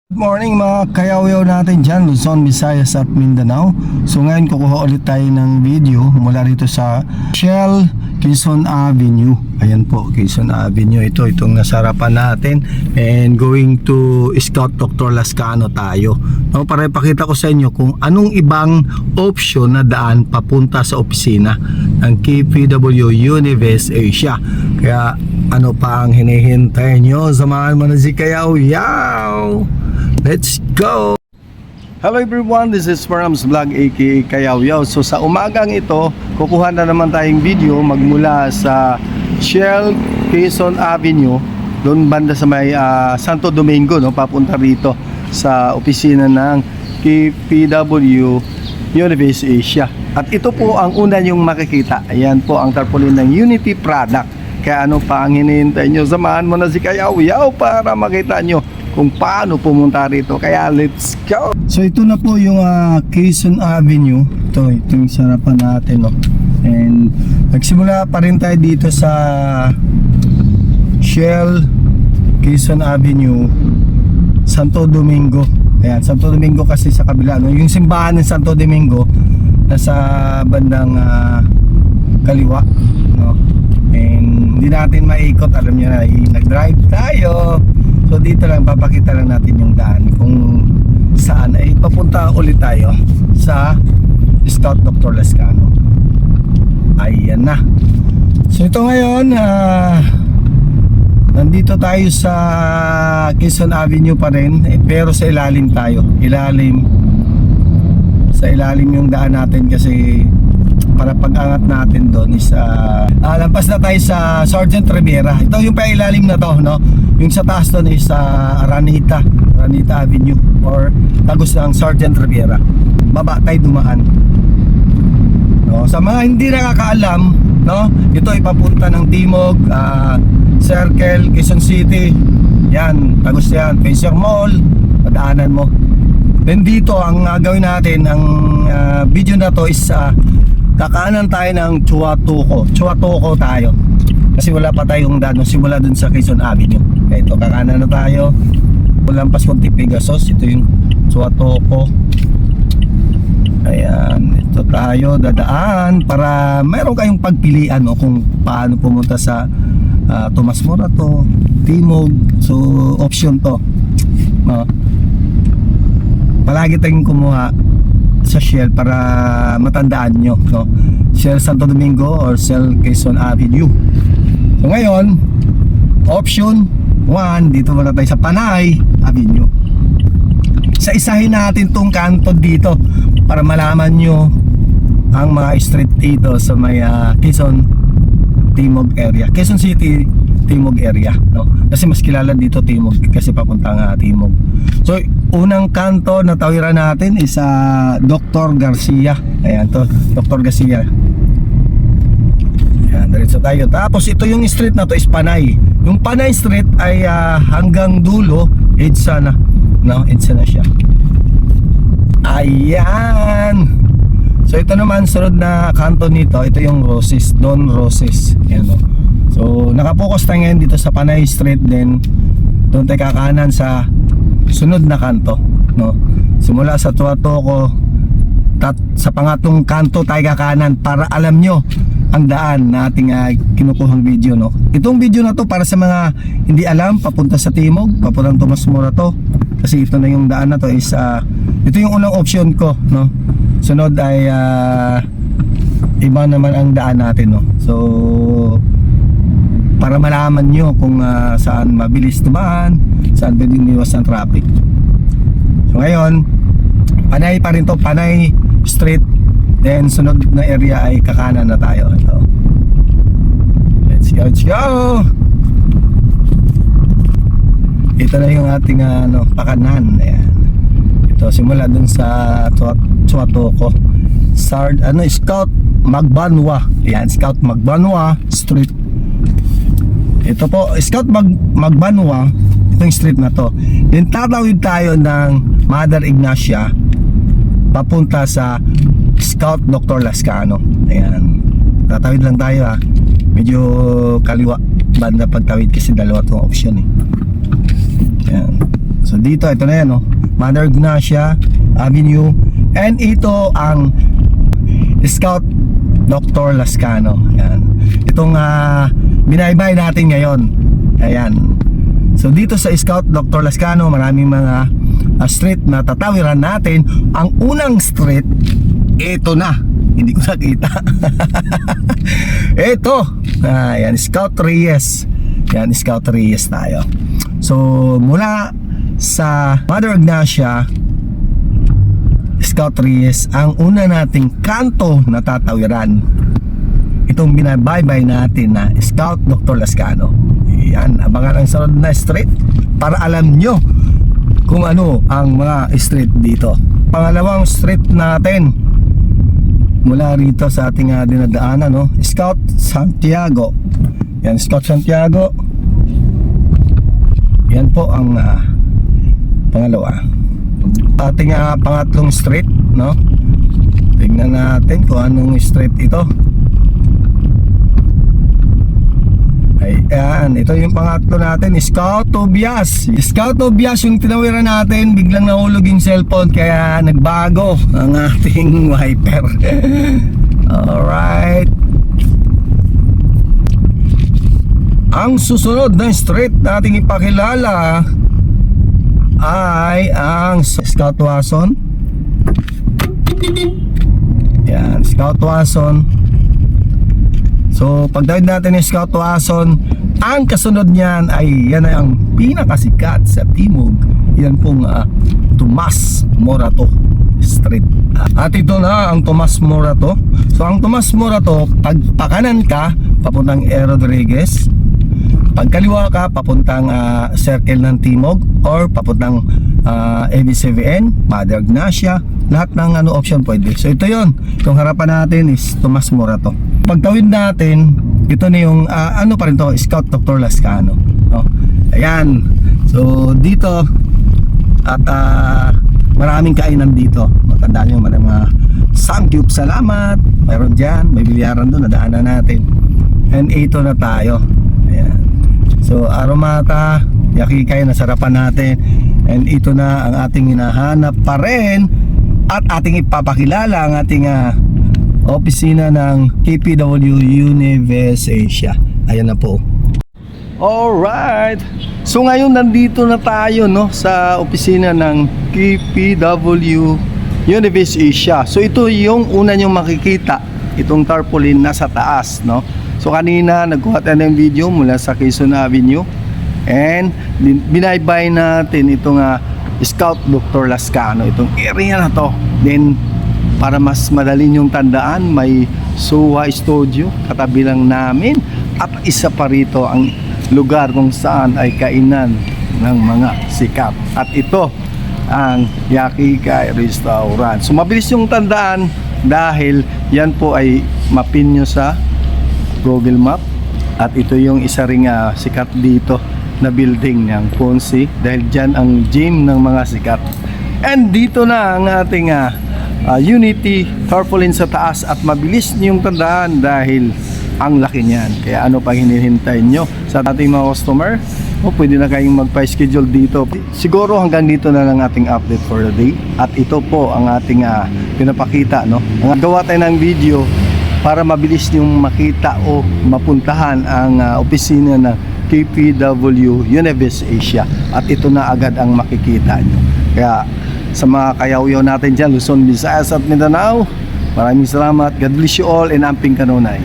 Good morning mga kayaw-yaw natin dyan, Luzon, Visayas at Mindanao. So ngayon kukuha ulit tayo ng video mula rito sa Shell Quezon Avenue. Ayan po, Quezon Avenue. Itong nasa harapan natin. And going to Scout Dr. Lascano tayo. No, para ipakita ko sa inyo kung anong ibang option na daan papunta sa opisina ng KPW Unives Asia. Kaya ano pa ang hinihintay nyo? Samahan mo na si kayaw-yaw! Let's go! Hello everyone, this is Farams Vlog aka Kayaw Yaw. So sa umagang ito, kukuha na naman tayong video magmula sa Shell Quezon Avenue, doon banda sa may Santo Domingo, no, papunta rito sa opisina ng KPW Unives Asia. At ito po ang una yung makikita. Ayan po ang tarpaulin ng Unity product. Kaya ano pa ang hinihintay nyo? Samahan mo na si Kayaw Yaw para makita nyo kung paano pumunta rito. Kaya let's go! So ito na po yung Quezon Avenue. Ito yung sarapan natin, no? And nagsimula pa rin tayo dito sa Shell Quezon Avenue, Santo Domingo. Ayan, Santo Domingo kasi sa kabila, no? Yung simbahan ng Santo Domingo nasa bandang kaliwa, no? And hindi natin maikot, alam nyo na, nag-drive tayo. So dito lang, papakita lang natin yung daan kung saan ay papunta ulit tayo sa Scout Dr. Lascano. Ayan na. So ito ngayon, nandito tayo sa Quezon Avenue pa rin, pero sa ilalim tayo. Sa ilalim yung daan natin kasi para pag-angat natin doon is lampas na tayo sa Sergeant Rivera. Ito yung pailalim na to, no? Yung sa taas doon is Araneta Avenue or tagos ng Sergeant Rivera. Baba tayo dumaan, no? Sa mga hindi nakakaalam, no, ito ay papunta ng Timog, Circle, Quezon City. Yan, tagos yan, Fashion Mall, padaanan mo. Then dito ang gawin natin, ang video na to is kakanan tayo ng Chuatuco tayo. Kasi wala pa tayong daan simula dun sa Quezon Avenue. Ito, kakanan na tayo. Lampas konti Pegasus. Ito yung Chuatuco. Ayan, ito tayo dadaan para mayroon kayong pagpilian, no, kung paano pumunta sa Tomas Morato, Timog. So option to, no? Palagi tayong kumuha sa Shell para matandaan nyo, no? Shell Santo Domingo or Shell Quezon Avenue. So ngayon, option 1, dito muna tayo sa Panay Avenue. Isa-isahin natin tong kanto dito para malaman nyo ang mga street dito sa may Quezon Timog area, Quezon City Timog area, no? Kasi mas kilala dito Timog kasi papuntang Timog. So unang kanto na tawiran natin is Dr. Garcia. Ayan to, Dr. Garcia. Ayan, diretso tayo. Tapos ito yung street na to is Panay. Yung Panay Street ay hanggang dulo EDSA na, no? EDSA na siya. Ayan. So ito naman sunod na kanto nito, ito yung Roses, Don Roses. Ayan, no? So nakapokus tayo ngayon dito sa Panay Street, then doon tayo kakanan sa sunod na kanto, no? Simula sa Chuatuco, sa pangatlong kanto tayo kakanan para alam nyo ang daan na ating kinukuhang video, no? Itong video na to para sa mga hindi alam, papunta sa Timog, papuntang Tomas Morato. Kasi ito na yung daan na to is ito yung unang option ko, no? Sunod ay iba naman ang daan natin, no? So para malaman nyo kung saan mabilis dumaan, saan pwedeng iwas ang traffic. So ngayon, Panay pa rin to, Panay Street. Then sunod na area ay kakanan na tayo. Ito. Let's go! Ito na yung ating pakanan. Ayan. Ito, simula dun sa Chuatuco. Scout Magbanwa. Ayan, Scout Magbanwa Street. Ito po, Scout Magbanwa, itong street na to. Then tatawid tayo ng Mother Ignacia papunta sa Scout Dr. Lascano. Ayan, tatawid lang tayo medyo kaliwa banda pagtawid kasi dalawa itong option. Ayan. So dito, ito na yan, no? Mother Ignacia Avenue. And ito ang Scout Dr. Lascano. Yan. Itong binaybay natin ngayon. Ayan. So dito sa Scout Dr. Lascano, maraming mga street na tatawiran natin. Ang unang street, ito na. Hindi ko nakita. Ito. Yan, Scout Reyes. Yan, Scout Reyes tayo. So mula sa Mother Ignacia Scout Reyes, ang una nating kanto na tatawiran, itong binabaybay natin na Scout Dr. Lascano. Yan, abangan ang sunod na street para alam nyo kung ano ang mga street dito. Pangalawang street natin mula rito sa ating dinadaanan, no? Scout Santiago. Yan, Scout Santiago. Yan po ang pangalawa. Ating pangatlong street, no? Tingnan natin kung anong street ito. Ayan, ito yung pangatlo natin, Scout Tobias. Scout Tobias yung tinawiran natin. Biglang nahulog yung cellphone kaya nagbago ang ating wiper. Alright. Ang susunod na street na ating ipakilala ay ang Scout Watson. Yan, Scout Watson. So pagdawid natin yung Scout Watson, ang kasunod niyan ay yan ay ang pinakasikat sa Timog. Yan pong Tomas Morato Street. At ito na ang Tomas Morato. So ang Tomas Morato, pag pakanan ka papuntang E. Rodriguez, pag kaliwa ka papuntang Circle ng Timog, or papuntang ABCBN, Mother Ignacia, lahat ng option pwede. So ito yon, itong harapan natin is Tomas Morato. Pagtawid natin, ito na yung ano pa rin to, Scout Dr. Lascano, no? Ayan. So dito at maraming kainan dito. Matandaan nyo, maraming mga Samgyup, salamat. Mayroon dyan, may bilyaran doon, nadaanan natin. And ito na tayo. Ayan. So Aromata, Yakikay, nasarapan natin. And ito na ang ating hinahanap pa rin. At ating ipapakilala ang ating opisina ng KPW Unives Asia. Ayan na po. Alright. So ngayon nandito na tayo, no, sa opisina ng KPW Unives Asia. So ito yung una nyong makikita, itong tarpaulin nasa taas, no. So kanina nagkuha tayo ng video mula sa Quezon Avenue. And binaybay natin itong Scout Dr. Lascano, itong area na to. Then para mas madali nyong tandaan, may Suha Studio katabi lang namin. At isa pa rito ang lugar kung saan ay kainan ng mga sikat. At ito ang Yakikay Restaurant. So mabilis yung tandaan dahil yan po ay mapin nyo sa Google Map. At ito yung isa ring sikat dito na building ng Ponce, dahil dyan ang gym ng mga sikat. And dito na ang ating Unity tarpaulin sa taas, at mabilis niyong tandaan dahil ang laki niyan. Kaya ano pang hinihintay nyo sa ating mga customer? O pwede na kayong magpa-schedule dito. Siguro hanggang dito na lang ating update for the day. At ito po ang ating pinapakita, no? Ang gawa tayo ng video para mabilis niyong makita o mapuntahan ang opisina ng KPW Unives Asia. At ito na agad ang makikita nyo. Kaya sa mga kayaw-yaw natin dyan, Luzon, Visayas at Mindanao, maraming salamat. God bless you all, and amping kanunay.